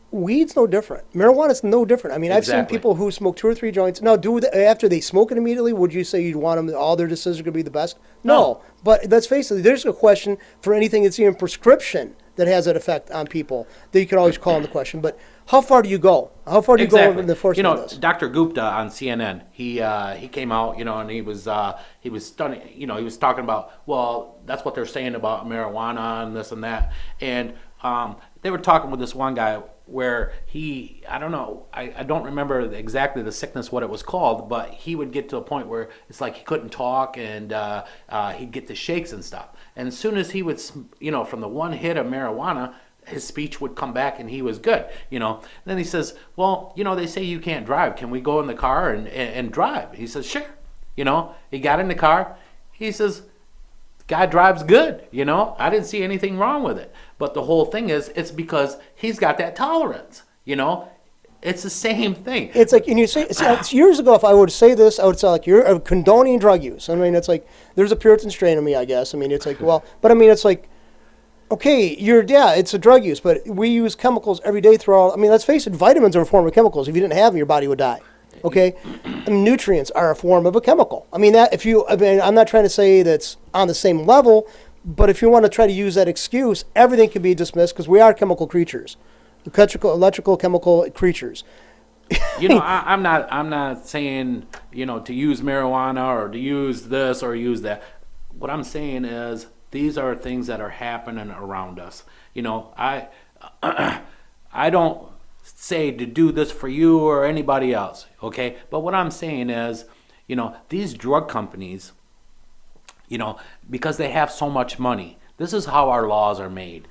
Weed's no different. Marijuana's no different. I mean, I've seen Exactly. people who smoke 2 or 3 joints. Now, after they smoke it immediately, would you say you'd want them, all their decisions are going to be the best? No. But let's face it, there's a question for anything that's even prescription that has that effect on people that you can always call into question. But how far do you go? How far do you go in the enforcement of this? Dr. Gupta on CNN, he came out, and he was stunning, he was talking about, well, that's what they're saying about marijuana and this and that, and they were talking with this one guy where I don't know, I don't remember exactly the sickness, what it was called, but he would get to a point where it's like he couldn't talk, and he'd get the shakes and stuff. And as soon as he would, from the one hit of marijuana, his speech would come back and he was good, Then he says, well, they say you can't drive. Can we go in the car and drive? He says, sure. He got in the car. He says, guy drives good, I didn't see anything wrong with it. But the whole thing is, it's because he's got that tolerance, It's the same thing. It's like, and you say, it's years ago, if I would say this, I would say, like, you're condoning drug use. I mean, it's like, there's a Puritan strain in me, I guess. I mean, it's like, well, but I mean, it's like, okay, it's a drug use, but we use chemicals every day throughout. I mean, let's face it, vitamins are a form of chemicals. If you didn't have them, your body would die. Okay? And nutrients are a form of a chemical. I mean, I'm not trying to say that's on the same level, but if you want to try to use that excuse, everything can be dismissed because we are chemical creatures. Electrical, chemical creatures. I'm not saying, to use marijuana or to use this or use that. What I'm saying is, these are things that are happening around us. I don't say to do this for you or anybody else, okay? But what I'm saying is, these drug companies, because they have so much money, this is how our laws are made.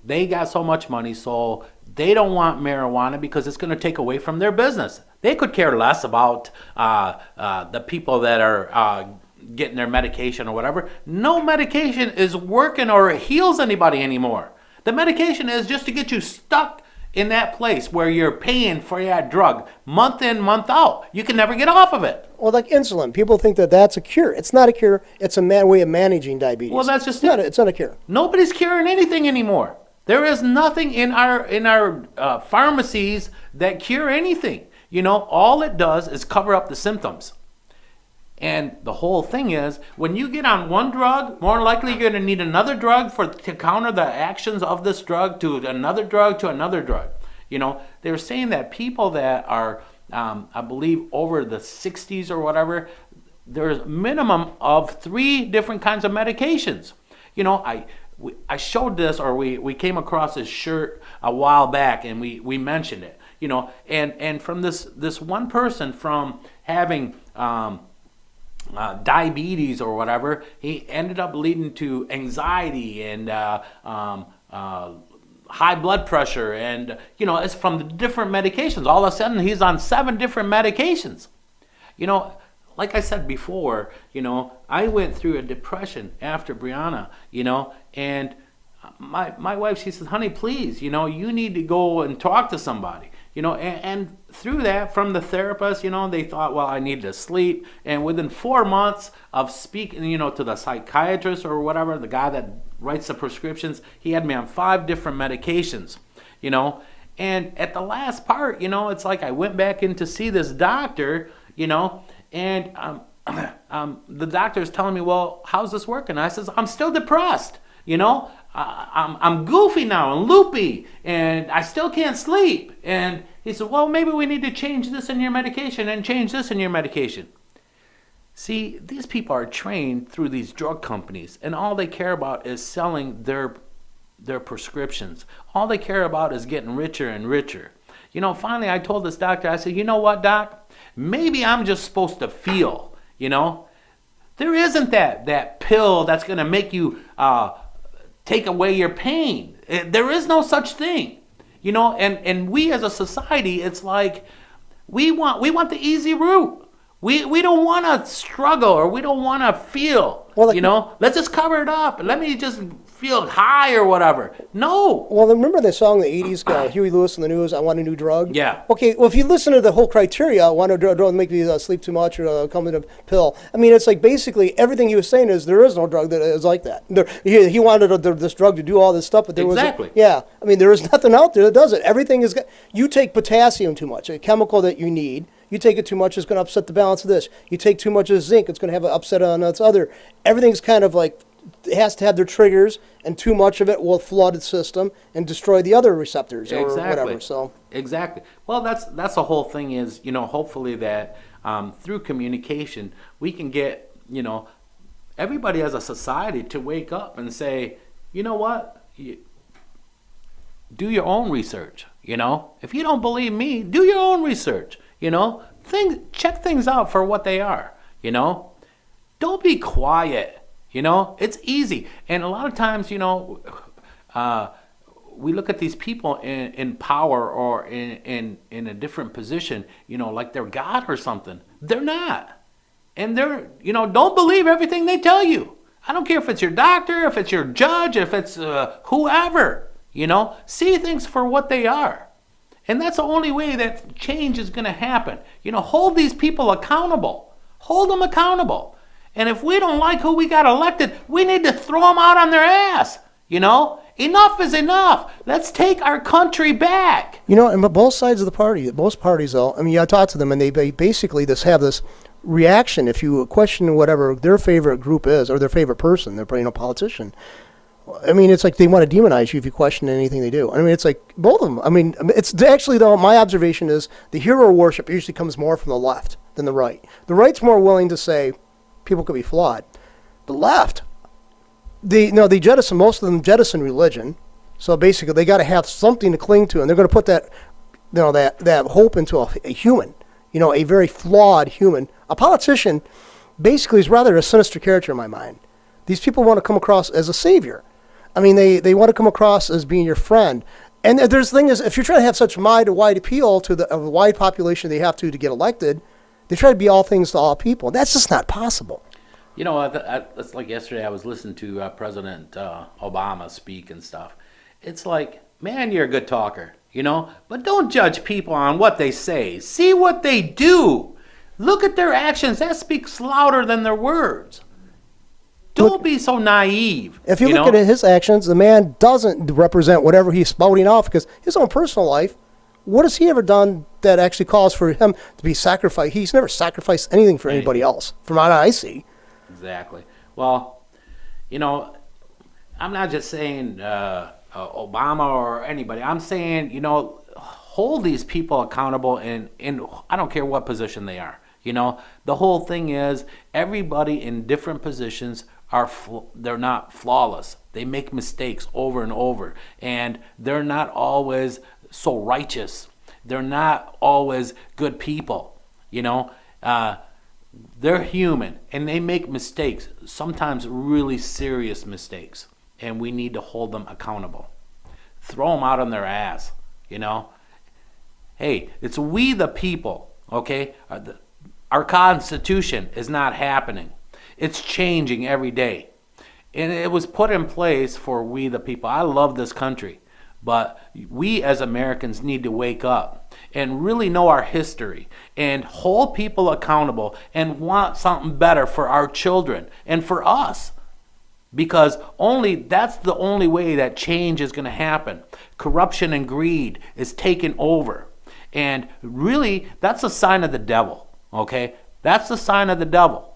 They got so much money, so they don't want marijuana because it's going to take away from their business. They could care less about the people that are getting their medication or whatever. No medication is working or heals anybody anymore. The medication is just to get you stuck in that place where you're paying for that drug month in, month out. You can never get off of it. Well, like insulin, people think that that's a cure. It's not a cure. It's a way of managing diabetes. Well, that's just it. It's not a cure. Nobody's curing anything anymore. There is nothing in our pharmacies that cure anything. All it does is cover up the symptoms. And the whole thing is, when you get on one drug, more likely you're going to need another drug to counter the actions of this drug, to another drug, to another drug. They're saying that people that are, I believe, over the 60s or whatever, there's a minimum of 3 different kinds of medications. I showed this, or we came across this shirt a while back, and we mentioned it. And from this one person, from having diabetes or whatever, he ended up leading to anxiety and high blood pressure, and it's from the different medications. All of a sudden, he's on 7 different medications. Like I said before, I went through a depression after Briona, and my wife, she says, honey, please, you need to go and talk to somebody. And through that, from the therapist, they thought, well, I need to sleep. And within 4 months of speaking, to the psychiatrist or whatever, the guy that writes the prescriptions, he had me on 5 different medications, And at the last part, it's like I went back in to see this doctor, and the doctor's telling me, well, how's this working? I says, I'm still depressed, I'm goofy now and loopy, and I still can't sleep. And he said, well, maybe we need to change this in your medication and change this in your medication. See, these people are trained through these drug companies, and all they care about is selling their prescriptions. All they care about is getting richer and richer. Finally, I told this doctor, I said, you know what, doc? Maybe I'm just supposed to feel, There isn't that pill that's going to make you take away your pain. There is no such thing, and we as a society, it's like we want the easy route. We don't want to struggle, or we don't want to feel, let's just cover it up. Let me just feel high or whatever. No. Well, remember the song in the 80s, Huey Lewis and the News, I Want a New Drug? Yeah. Okay, well, if you listen to the whole criteria, I want a drug to make me sleep too much or come in a pill. I mean, it's like basically everything he was saying is there is no drug that is like that. He wanted this drug to do all this stuff, but there Exactly. I mean, there is nothing out there that does it. Everything is, you take potassium too much, a chemical that you need. You take it too much, it's going to upset the balance of this. You take too much of zinc, it's going to have an upset on its other. Everything's kind of like, it has to have their triggers, and too much of it will flood the system and destroy the other receptors or whatever. So exactly. Well, that's the whole thing is, hopefully that through communication we can get, everybody as a society to wake up and say, you know what, do your own research. If you don't believe me, do your own research. Check things out for what they are. Don't be quiet. It's easy. And a lot of times, we look at these people in power or in a different position, like they're God or something. They're not. And they're, don't believe everything they tell you. I don't care if it's your doctor, if it's your judge, if it's whoever, see things for what they are. And that's the only way that change is going to happen. Hold these people accountable. Hold them accountable. And if we don't like who we got elected, we need to throw them out on their ass. Enough is enough. Let's take our country back. And both sides of the party, both parties, though, I mean, I talk to them, and they basically have this reaction. If you question whatever their favorite group is or their favorite person, their politician, I mean, it's like they want to demonize you if you question anything they do. I mean, it's like both of them. I mean, it's actually, though, my observation is the hero worship usually comes more from the left than the right. The right's more willing to say people could be flawed. The left, they jettison, most of them jettison religion. So basically, they got to have something to cling to, and they're going to put that hope into a human, a very flawed human. A politician basically is rather a sinister character in my mind. These people want to come across as a savior. I mean, they want to come across as being your friend. And there's the thing is, if you're trying to have such wide appeal to the wide population they have to get elected, they try to be all things to all people. That's just not possible. It's like yesterday I was listening to President Obama speak and stuff. It's like, man, you're a good talker, but don't judge people on what they say. See what they do. Look at their actions. That speaks louder than their words. Don't be so naive. If you look at his actions, the man doesn't represent whatever he's spouting off, because his own personal life, what has he ever done that actually calls for him to be sacrificed? He's never sacrificed anything for anybody else, from what I see. Exactly. Well, I'm not just saying Obama or anybody. I'm saying, hold these people accountable in I don't care what position they are. The whole thing is everybody in different positions they're not flawless. They make mistakes over and over, and they're not always so righteous. They're not always good people. They're human, and they make mistakes, sometimes really serious mistakes, and we need to hold them accountable. Throw them out on their ass. Hey, it's we the people. Okay, our Constitution is not happening. It's changing every day. And it was put in place for we the people. I love this country. But we as Americans need to wake up and really know our history and hold people accountable and want something better for our children and for us. Because that's the only way that change is going to happen. Corruption and greed is taking over. And really, that's a sign of the devil. Okay? That's the sign of the devil.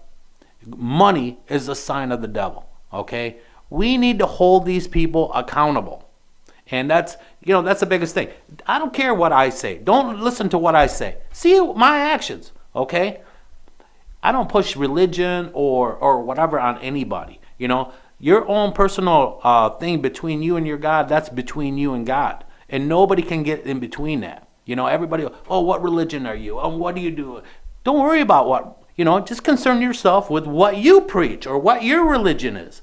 Money is a sign of the devil. Okay? We need to hold these people accountable. And that's the biggest thing. I don't care what I say. Don't listen to what I say. See my actions. Okay? I don't push religion or whatever on anybody. Your own personal thing between you and your God, that's between you and God. And nobody can get in between that. Everybody, what religion are you? What do you do? Don't worry about what. Just concern yourself with what you preach or what your religion is.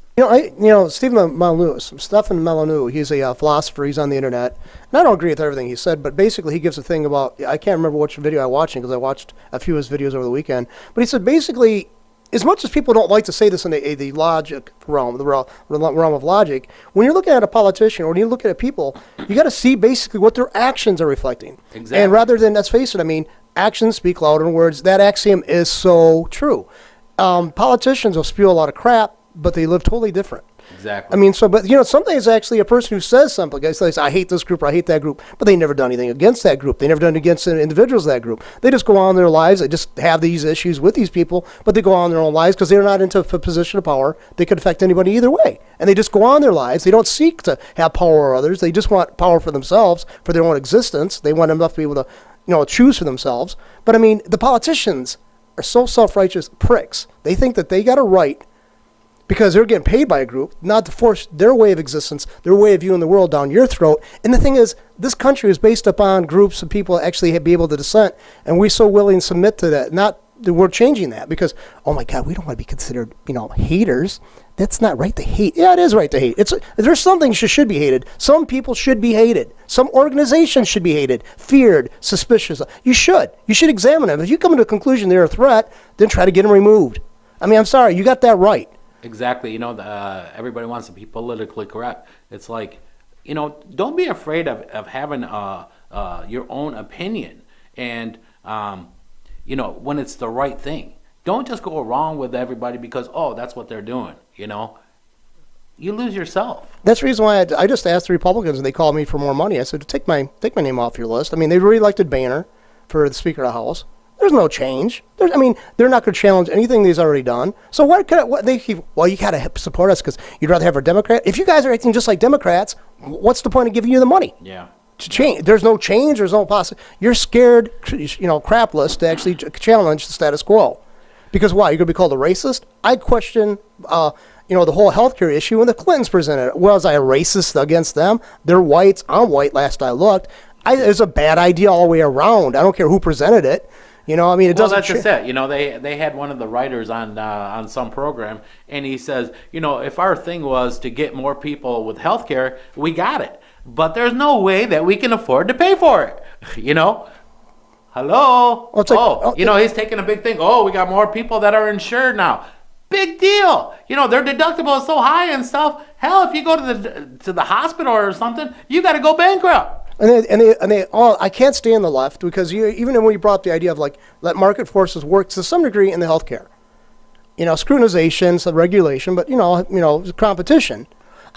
Stephen Molyneux, he's a philosopher. He's on the internet, and I don't agree with everything he said, but basically he gives a thing about, I can't remember which video I watched because I watched a few of his videos over the weekend, but he said basically, as much as people don't like to say this in the logic realm, the realm of logic, when you're looking at a politician or when you're looking at people, you got to see basically what their actions are reflecting. Exactly. And rather than, let's face it, I mean, actions speak louder than words. That axiom is so true. Politicians will spew a lot of crap, but they live totally different. Exactly. I mean, sometimes actually a person who says something, guys says, I hate this group or I hate that group, but they never done anything against that group. They never done against the individuals of that group. They just go on their lives. They just have these issues with these people, but they go on their own lives because they're not into a position of power. They could affect anybody either way. And they just go on their lives. They don't seek to have power over others. They just want power for themselves, for their own existence. They want enough to be able to, choose for themselves. But I mean, the politicians are so self-righteous pricks. They think that they got a right because they're getting paid by a group, not to force their way of existence, their way of viewing the world down your throat. And the thing is, this country is based upon groups of people actually be able to dissent, and we're so willing to submit to that. Not that we're changing that because, oh my God, we don't want to be considered, haters. That's not right to hate. Yeah, it is right to hate. There's some things that should be hated. Some people should be hated. Some organizations should be hated, feared, suspicious. You should examine them. If you come to the conclusion they're a threat, then try to get them removed. I mean, I'm sorry, you got that right. Exactly. Everybody wants to be politically correct. It's like, don't be afraid of having your own opinion. And, when it's the right thing. Don't just go along with everybody because, that's what they're doing, You lose yourself. That's the reason why I just asked the Republicans, and they called me for more money. I said, take my name off your list. I mean, they re-elected Boehner for the Speaker of the House. There's no change. They're not going to challenge anything he's already done. So you got to support us because you'd rather have a Democrat. If you guys are acting just like Democrats, what's the point of giving you the money? Yeah. To change. There's no change. There's no possibility. You're scared, crapless to actually challenge the status quo. Because why? You're going to be called a racist? I question, the whole healthcare issue when the Clintons presented it. Was I a racist against them? They're whites. I'm white last I looked. It was a bad idea all the way around. I don't care who presented it. It doesn't. Well, that's just it. They had one of the writers on some program, and he says, if our thing was to get more people with health care, we got it. But there's no way that we can afford to pay for it. Hello. Well, he's taking a big thing. We got more people that are insured now. Big deal. Their deductible is so high and stuff. Hell, if you go to the hospital or something, you got to go bankrupt. And they all, I can't stand the left because even when you brought up the idea of let market forces work to some degree in the healthcare, scrutinization, some regulation, but competition.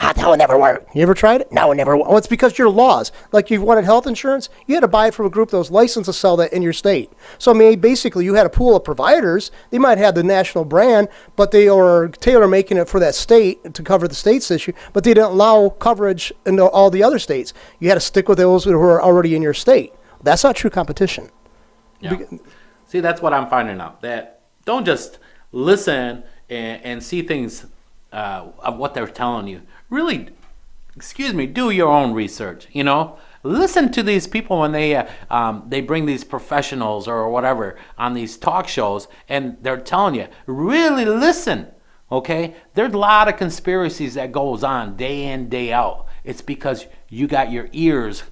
That would never work. You ever tried it? No, it never worked. Well, it's because your laws. Like you wanted health insurance, you had to buy it from a group that was licensed to sell that in your state. So basically you had a pool of providers. They might have the national brand, but they are tailor-making it for that state to cover the state's issue, but they didn't allow coverage in all the other states. You had to stick with those who are already in your state. That's not true competition. Yeah. See, that's what I'm finding out. That don't just listen and see things of what they're telling you. Really, do your own research. Listen to these people when they bring these professionals or whatever on these talk shows, and they're telling you, really listen. Okay, there's a lot of conspiracies that goes on day in, day out. It's because you got your ears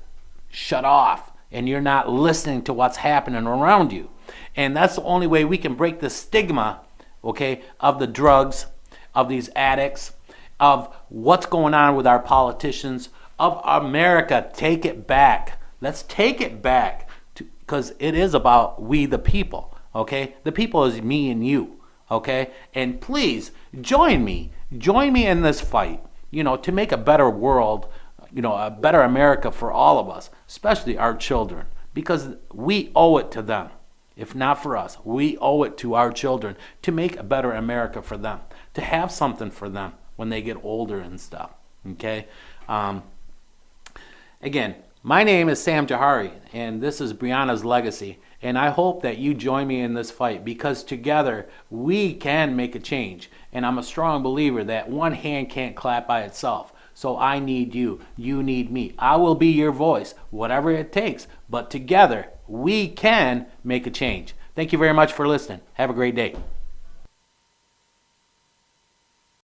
shut off and you're not listening to what's happening around you. And that's the only way we can break the stigma, okay, of the drugs, of these addicts, of what's going on with our politicians, of America. Take it back. Let's take it back because it is about we the people, okay? The people is me and you, okay? And please join me in this fight, to make a better world, a better America for all of us, especially our children, because we owe it to them. If not for us, we owe it to our children to make a better America for them, to have something for them when they get older and stuff, okay? Again, my name is Sam Jahari, and this is Briona's Legacy, and I hope that you join me in this fight because together we can make a change, and I'm a strong believer that one hand can't clap by itself. So I need you. You need me. I will be your voice, whatever it takes, but together we can make a change Thank you very much for listening. Have a great day.